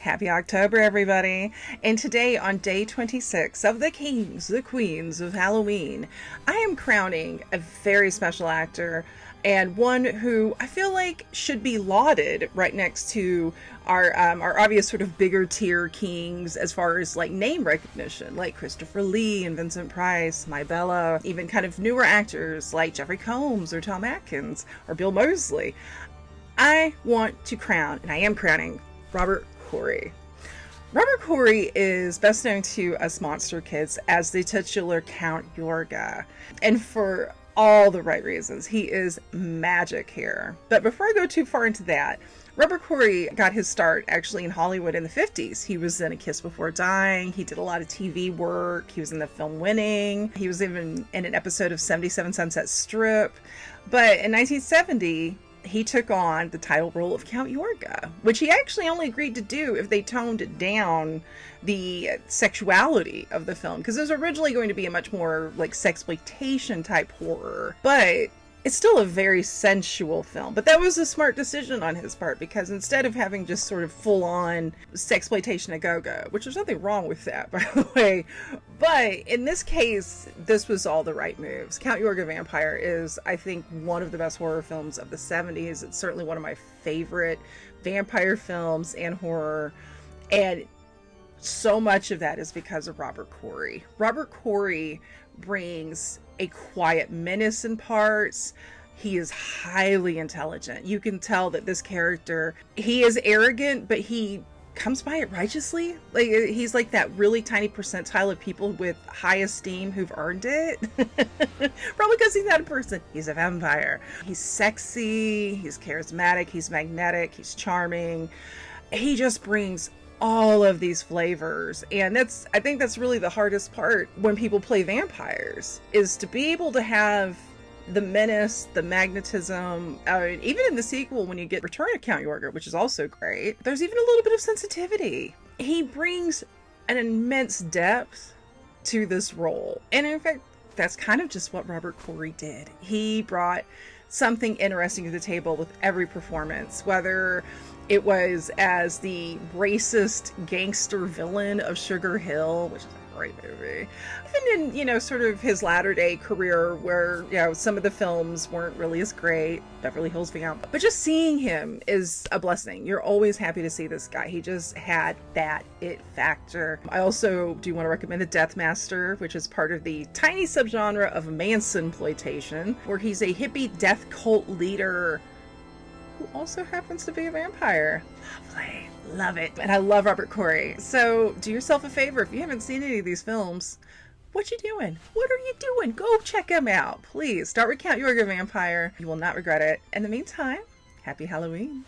Happy October, everybody. And today, on day 26 of the Kings, the Queens of Halloween, I am crowning a very special actor and one who I feel like should be lauded right next to our obvious sort of bigger tier kings as far as like name recognition, like Christopher Lee and Vincent Price, My Bella, even kind of newer actors like Jeffrey Combs or Tom Atkins or Bill Moseley. I want to crown, and I am crowning, Robert Quarry. Robert Quarry is best known to us monster kids as the titular Count Yorga, and for all the right reasons. He is magic here. But before I go too far into that, Robert Quarry got his start actually in Hollywood in the 50s. He was in A Kiss Before Dying. He did a lot of TV work. He was in the film Winning. He was even in an episode of 77 Sunset Strip. But in 1970, he took on the title role of Count Yorga, which he actually only agreed to do if they toned down the sexuality of the film, because it was originally going to be a much more like sexploitation type horror, but it's still a very sensual film. But that was a smart decision on his part, because instead of having just sort of full-on sexploitation a go-go, which there's nothing wrong with that, by the way, but in this case, this was all the right moves. Count Yorga Vampire is, I think, one of the best horror films of the 70s. It's certainly one of my favorite vampire films and horror, and so much of that is because of Robert Quarry. Robert Quarry brings a quiet menace in parts. He is highly intelligent. You can tell that this character, he is arrogant, but he comes by it righteously. Like, he's like that really tiny percentile of people with high esteem who've earned it. Probably because he's not a person. He's a vampire. He's sexy, he's charismatic, he's magnetic, he's charming. He just brings all of these flavors, and I think that's really the hardest part when people play vampires, is to be able to have the menace, the magnetism. Even in the sequel, when you get Return of Count Yorga, which is also great, there's even a little bit of sensitivity. He brings an immense depth to this role, and in fact, that's kind of just what Robert Quarry did. He brought something interesting to the table with every performance, whether it was as the racist gangster villain of Sugar Hill, which is a great movie. Even in, sort of his latter-day career where, some of the films weren't really as great, Beverly Hills Vamp. But just seeing him is a blessing. You're always happy to see this guy. He just had that it factor. I also do want to recommend The Death Master, which is part of the tiny subgenre of Manson-ploitation, where he's a hippie death cult leader who also happens to be a vampire. Lovely. Love it. And I love Robert Quarry. So do yourself a favor. If you haven't seen any of these films, what you doing? What are you doing? Go check them out. Please start with Count Yorga Vampire. You will not regret it. In the meantime, happy Halloween.